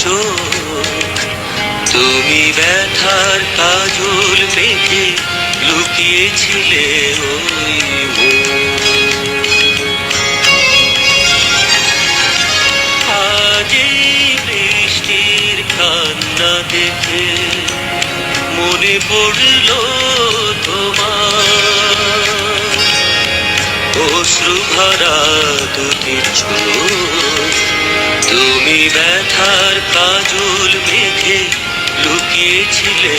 চোখ, তুমি ব্যথার কাজল মেখে লুকিয়েছিলে ওই আজ এই বৃষ্টির কান্না দেখে মনে পড়ল তোমার অশ্রুভরা দুটির চোখ, তুমি ব্যথার কাজল মেখে লুকিয়েছিলে